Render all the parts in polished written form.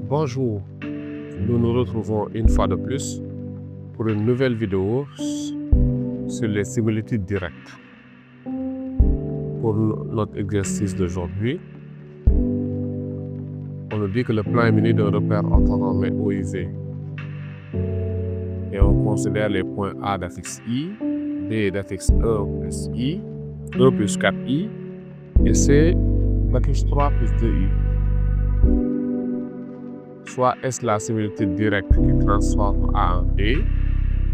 Bonjour, nous nous retrouvons une fois de plus pour une nouvelle vidéo sur les similitudes directes. Pour notre exercice d'aujourd'hui, on nous dit que le plan est muni d'un repère orthonormé OIV. Et on considère les points A d'affixe I, B d'affixe 1 plus I, 1 plus 4I, et C d'affixe 3 plus 2I. Soit est-ce la similitude directe qui transforme A en B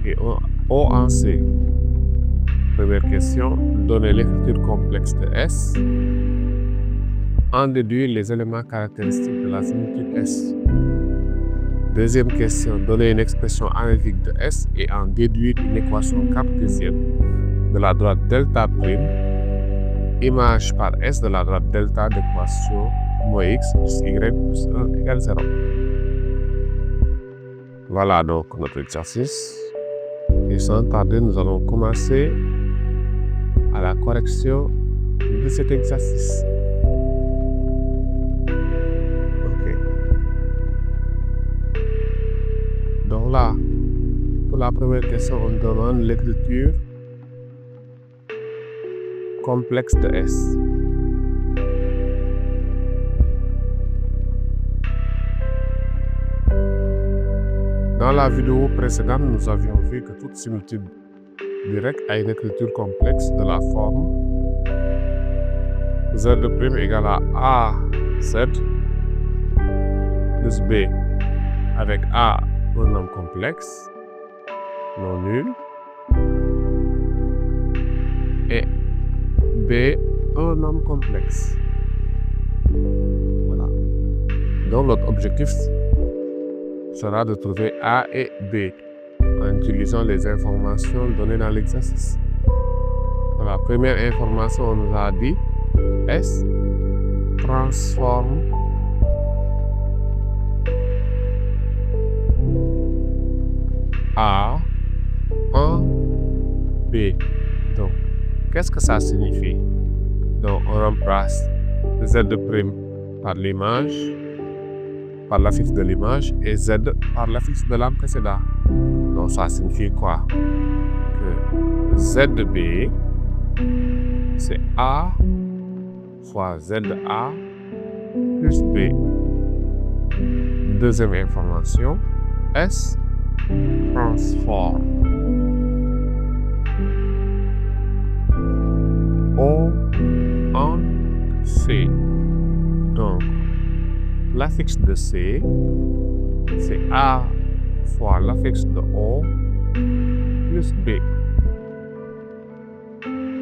et O en C. Première question, donner l'écriture complexe de S. En déduire les éléments caractéristiques de la similitude S. Deuxième question, donner une expression analytique de S et en déduire une équation cartésienne de la droite delta prime, image par S de la droite delta d'équation moins x plus y plus 1 égale 0. Voilà donc notre exercice. Et sans tarder, nous allons commencer à la correction de cet exercice. Ok. Donc là, pour la première question, on demande l'écriture complexe de S. Dans la vidéo précédente, nous avions vu que toute similitude directe a une écriture complexe de la forme Z' égale à AZ plus B avec A un nombre complexe non nul et B un nombre complexe. Voilà. Donc notre objectif sera de trouver A et B en utilisant les informations données dans l'exercice. La première information, on nous a dit S transforme A en B. Donc, qu'est-ce que ça signifie? Donc, on remplace Z' par l'image, par l'affixe de l'image, et Z par l'affixe de l'âme précédente. Donc, ça signifie quoi? Que ZB, c'est A fois ZA plus B. Deuxième information, S transforme O en C. Donc, l'affixe de C, c'est A fois l'affixe de O plus B.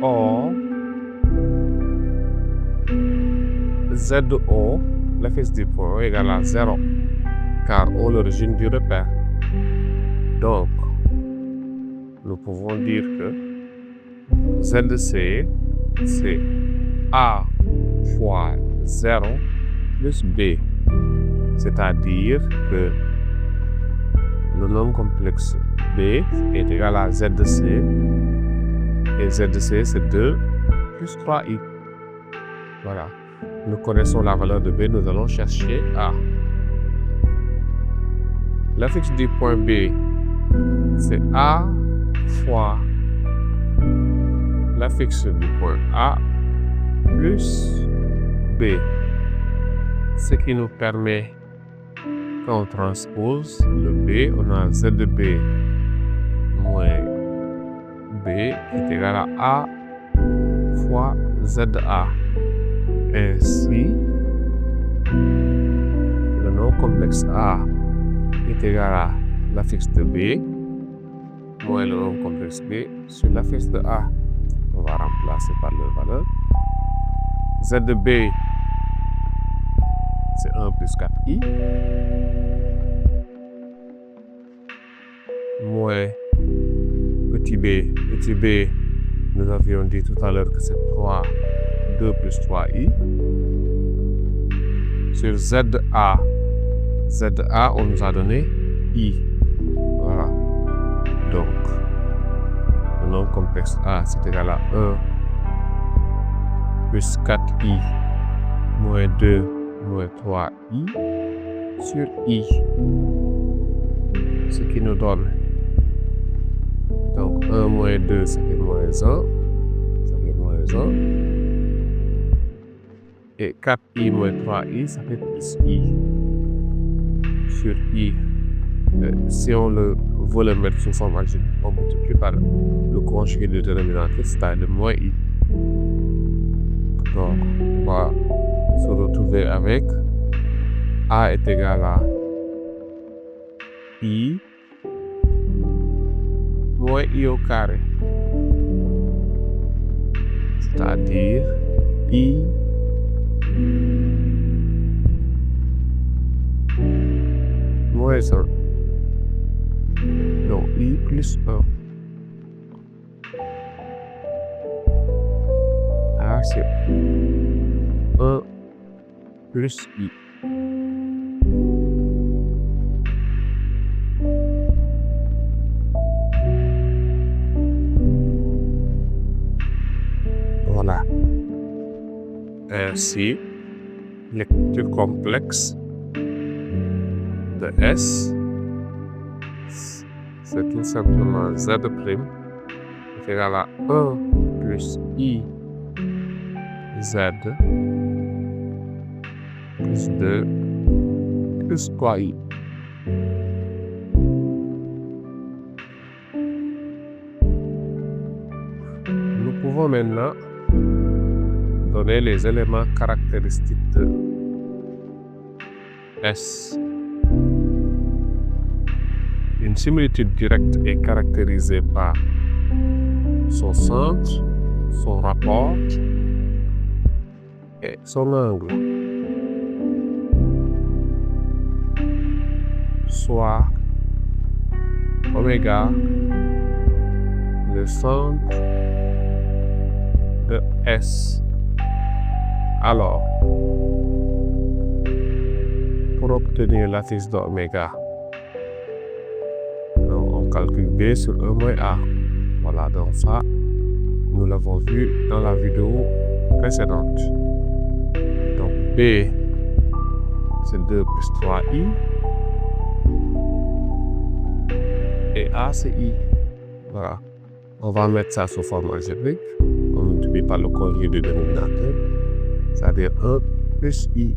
Or, ZO, l'affixe du point égale à 0, car O l'origine du repère. Donc, nous pouvons dire que ZC, c'est A fois 0 plus B. C'est-à-dire que le nombre complexe B est égal à ZC, et ZC c'est 2 plus 3i. Voilà. Nous connaissons la valeur de B, nous allons chercher A. L'affixe du point B, c'est A fois l'affixe du point A plus B. Ce qui nous permet, quand on transpose le B, on a ZB moins B qui est égal à A fois ZA. Ainsi, le nombre complexe A est égal à l'affixe de B moins le nombre complexe B sur l'affixe de A. On va remplacer par leur valeur. ZB, c'est 1 plus 4i, moins petit b. Petit b, nous avions dit tout à l'heure que c'est 2 plus 3i. Sur ZA, on nous a donné i. Voilà. Donc, le nombre complexe A, c'est égal à 1 plus 4i moins 2 moins 3i sur I, ce qui nous donne donc 1 moins 2, ça fait moins 1, ça fait moins 1, et 4i moins 3i, ça fait plus i sur i. Si on veut le mettre sous forme algébrique, on multiplie par le conjugué du dénominateur, c'est-à-dire moins i. Donc, on va se retrouver avec a est égal à i moins i au carré, c'est-à-dire i moins 1. Donc i plus 1. Ah, c'est 1 plus i. Voilà. Ainsi, l'écriture complexe de S, c'est tout simplement Z' est égal à 1 plus I Z plus 2 plus 3I. Nous pouvons maintenant donner les éléments caractéristiques de S. Une similitude directe est caractérisée par son centre, son rapport et son angle. Soit oméga, le centre de S. Alors, pour obtenir lattice d'oméga, on calcule B sur 1 moins A. Voilà, donc ça, nous l'avons vu dans la vidéo précédente. Donc B, c'est 2 plus 3I. Et A, c'est I. Voilà. On va mettre ça sous forme algébrique. On multiplie par le conjugué du dénominateur, c'est-à-dire 1 plus I.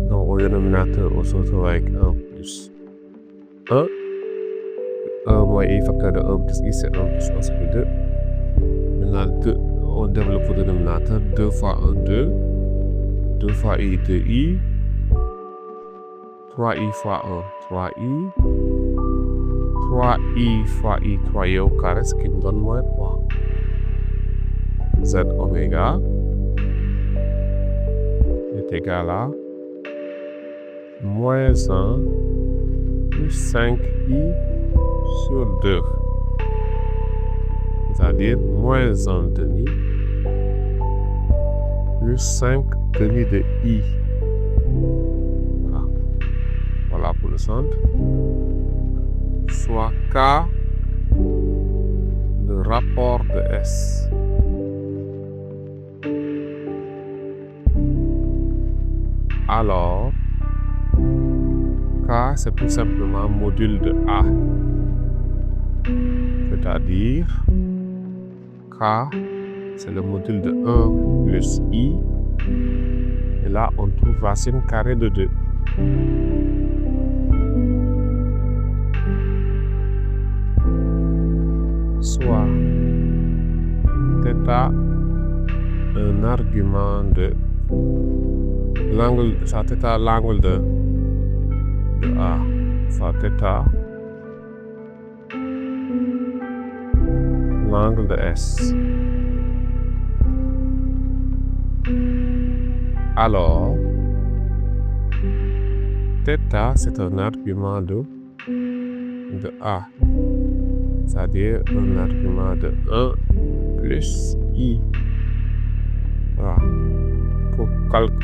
Donc au dénominateur, on se retrouve avec 1 plus 1. 1 moins I facteur de 1 plus I, c'est 1 plus 1, ça fait 2. Maintenant, 2, on développe le dénominateur. 2 fois 1, 2. 2 fois I, 2I. 3i fois 1, 3i. 3i fois i, 3i au carré, ce qui nous donne moins 3. Z oméga est égal à moins 1 plus 5i sur 2. C'est-à-dire moins 1 demi plus 5 demi de i. Voilà pour le centre. Soit K, le rapport de S. Alors, K, c'est tout simplement module de A. C'est-à-dire, K, c'est le module de 1 plus I. Et là, on trouve racine carrée de 2. Soit θ un argument de l'angle, soit θ l'angle de A, soit θ l'angle de S. Alors, θ c'est un argument de A. C'est-à-dire un argument de 1 plus I. Voilà. Pour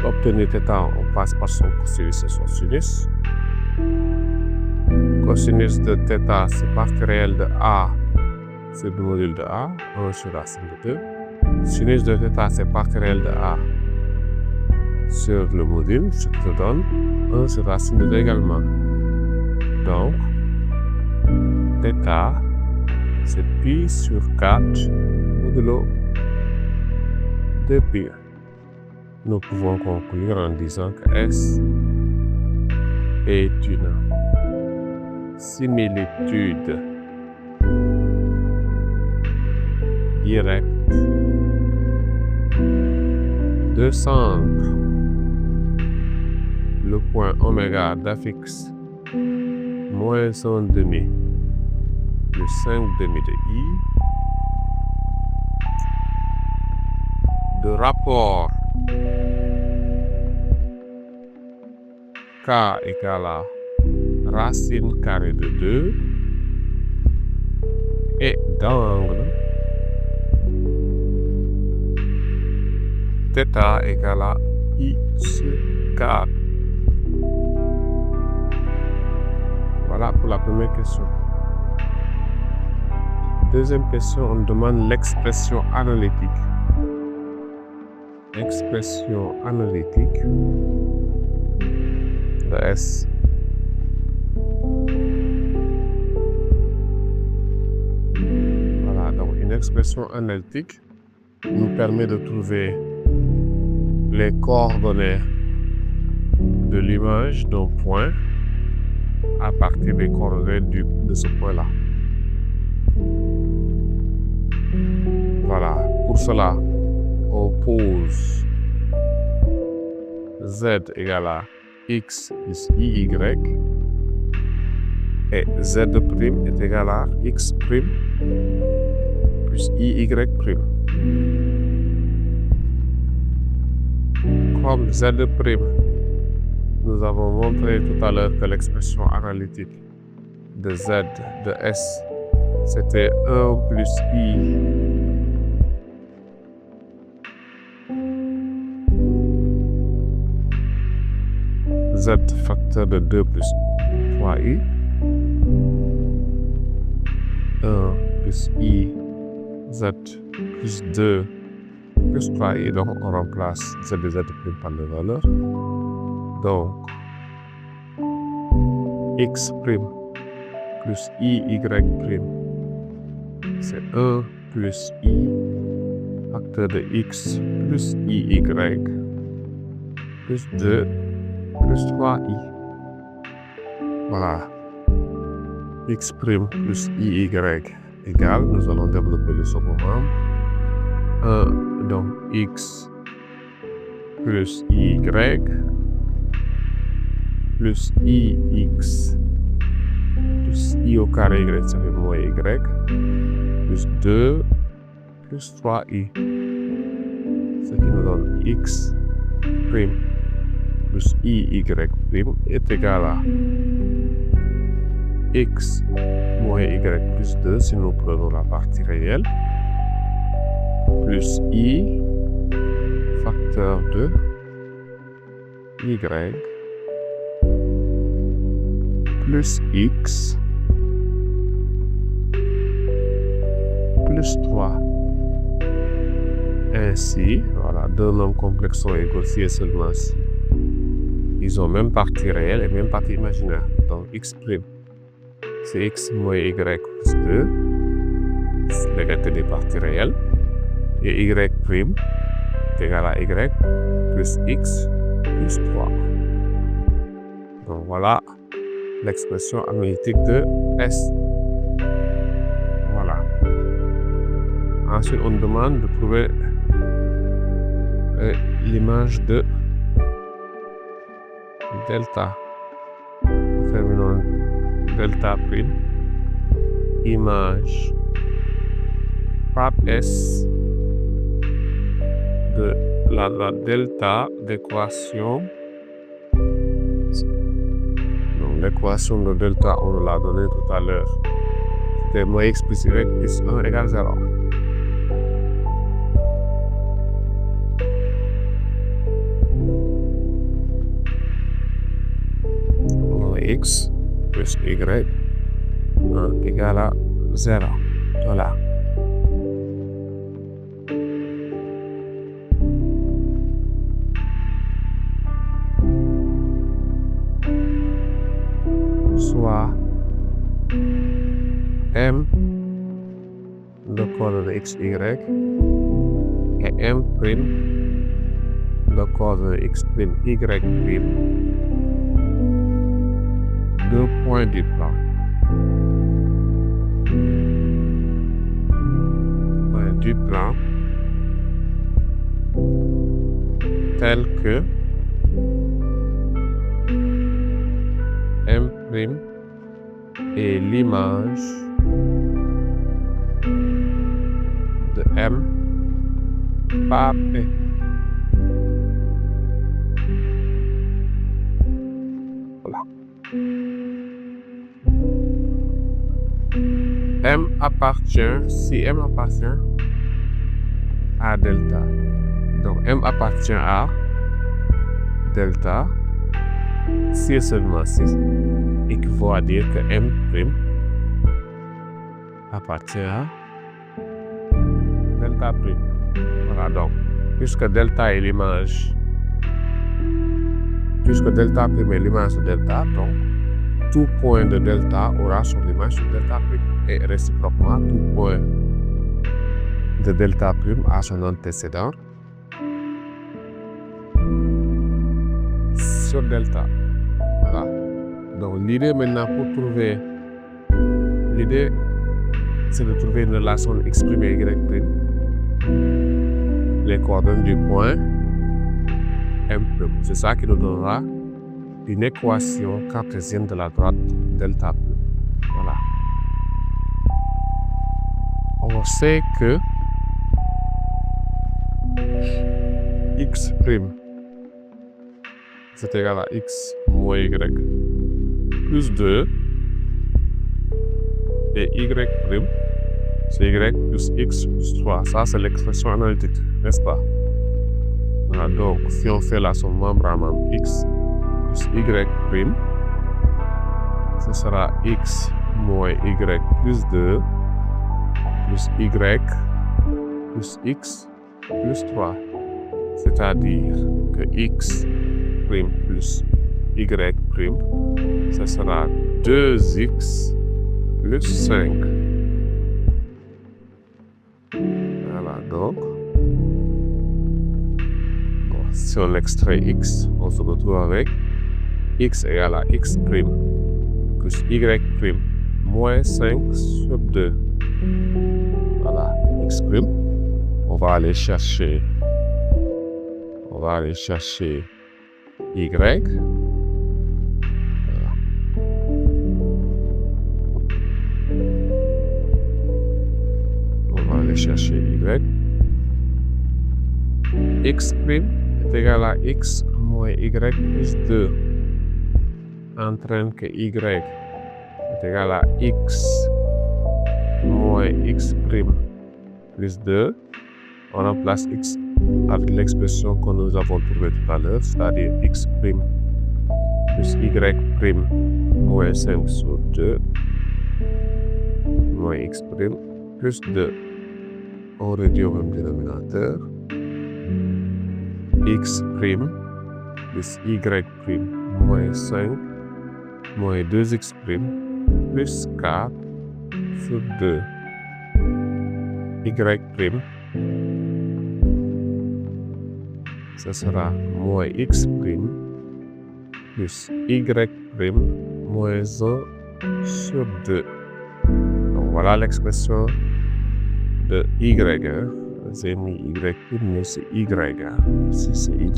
obtenir θ, on passe par son cosinus et son sinus. Cosinus de θ, c'est partie réelle de A, c'est le module de A, 1 sur racine de 2. Sinus de θ, c'est partie réelle de A, sur le module, je te donne 1 sur racine de 2 également. Donc, θ, c'est pi sur 4 modulo 2pi. Nous pouvons conclure en disant que S est une similitude directe de centre. Le point oméga d'affixe moins 1/2 plus 5/2 de I de rapport K égale à racine carrée de 2 et d'angle θ égale à I sur 4. Voilà pour la première question. Deuxième question, on demande l'expression analytique. Expression analytique de S. Voilà, donc une expression analytique nous permet de trouver les coordonnées de l'image d'un point à partir des coordonnées de ce point-là. Voilà, pour cela, on pose Z égale à X plus IY et Z' est égal à X' plus IY'. Comme Z', nous avons montré tout à l'heure que l'expression analytique de Z, de S, c'était 1 plus I Z facteur de 2 plus 3i, 1 plus I Z plus 2 plus 3i, donc on remplace Z et Z' par les valeurs. Donc, X' plus IY', c'est 1 plus I facteur de X plus IY plus 2 plus 3i. Voilà. X' plus IY égale, nous allons développer le second membre. 1, donc X plus IY plus IX plus I au carré Y, ça fait moins Y, plus 2 plus 3i. Ce qui nous donne X' plus IY' est égal à X moins Y plus 2 si nous prenons la partie réelle, plus I facteur de Y plus X plus 3. Ainsi, voilà, deux nombres complexes sont égaux si et seulement si ils ont même partie réelle et même partie imaginaire. Donc X', c'est X moins Y plus 2, c'est l'égalité des parties réelles, et Y' est égal à Y plus X plus 3. Donc voilà l'expression analytique de S. Voilà. Ensuite, on demande de trouver l'image de delta. Terminons delta prime. Image par S de la delta d'équation. Donc l'équation de delta, on l'a donné tout à l'heure. C'était moins x plus y plus 1 égale 0. X plus y 1 égale à 0. Voilà. soit m de coordonnées x, y et m' de coordonnées x', y', 2 points du plan. Du plan tel que M' est l'image de M par P. Voilà. Si M appartient à delta, donc M appartient à delta, si et seulement si, équivaut à dire que M' appartient à delta prime. Voilà, donc, puisque delta prime est l'image de delta, donc, tout point de delta aura son image sur delta prime. Et réciproquement, tout point de delta prime a son antécédent sur delta. Voilà. Donc l'idée maintenant c'est de trouver une relation x' et y', les coordonnées du point M'. C'est ça qui nous donnera une équation cartésienne de la droite delta prime. Voilà. On sait que x' c'est égal à x moins y plus 2 et y' c'est y plus x plus 3. Ça, c'est l'expression analytique, n'est-ce pas? Voilà, donc, si on fait la somme membre à membre x plus y', ce sera x moins y plus 2 plus y plus x plus 3. C'est-à-dire que x' plus y', ce sera 2x plus 5. Voilà, donc, si on extrait x, on se retrouve avec x égale à x' plus y' moins 5 sur 2. Voilà, x', on va aller chercher y. Voilà. On va aller chercher y. X' est égal à x moins y plus 2. Entraîne que y est égal à x moins x' plus 2. On remplace x avec l'expression que nous avons trouvée tout à l'heure, c'est-à-dire x' plus y' moins 5 sur 2 moins x' plus 2. On réduit au même dénominateur. X' plus y' moins 5 moins 2x' plus 4 sur 2. Y', ce sera moins x' plus y' moins 1 sur 2. Donc voilà l'expression de y. J'ai mis y', mais c'est y. Si c'est y.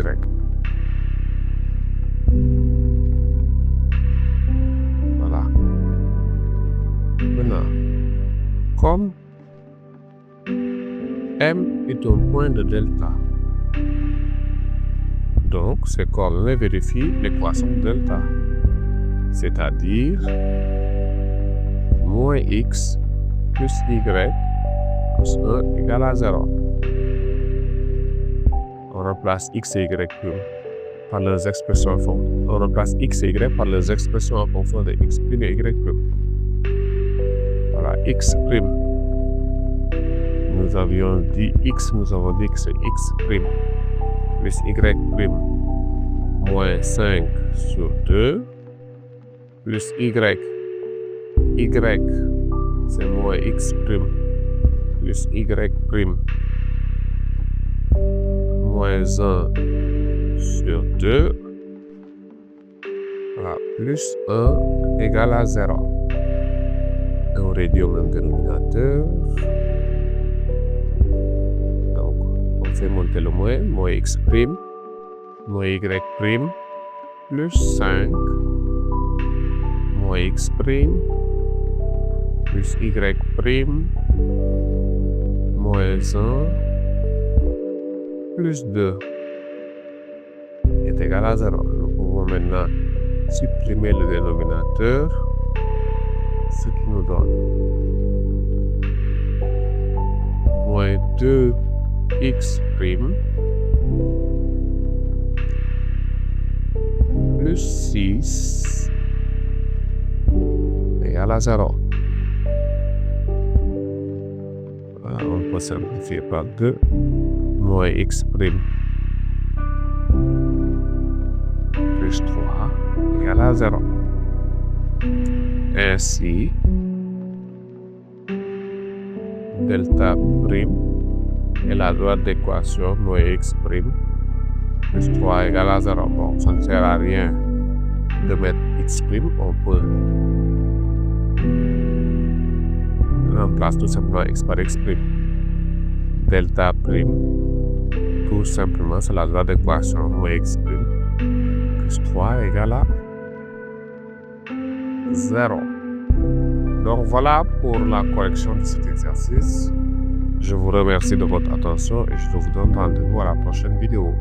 Voilà. Maintenant, comme M est un point de delta, donc ces coordonnées vérifient l'équation de delta, c'est-à-dire moins x plus y plus 1 égale à 0. On remplace x et y par leurs expressions en fonction. On remplace x et y par leurs expressions en fonction de x' et y'. Voilà, x'. Nous avons dit que c'est x' plus y' moins 5 sur 2 plus y y, c'est moins x prime plus y prime moins 1 sur 2 plus 1 égale à 0. Et on réduit au même dénominateur. Donc, on fait monter le moins x prime, moins y prime, plus 5, moins x prime, plus y prime, moins 1, plus 2 est égal à 0. Nous pouvons maintenant supprimer le dénominateur, ce qui nous donne moins 2x prime plus 6 égale à 0. On peut simplifier par 2, moins x prime plus 3 égale à 0. Ainsi, delta prime est la droite d'équation moins x prime plus 3 égale à 0. Bon, ça ne sert à rien de mettre x prime, on peut remplacer tout simplement x par x prime. Delta prime, tout simplement, c'est la droite d'équation moins x prime plus 3 égale à 0. Donc voilà pour la correction de cet exercice. Je vous remercie de votre attention et je vous donne rendez-vous à la prochaine vidéo.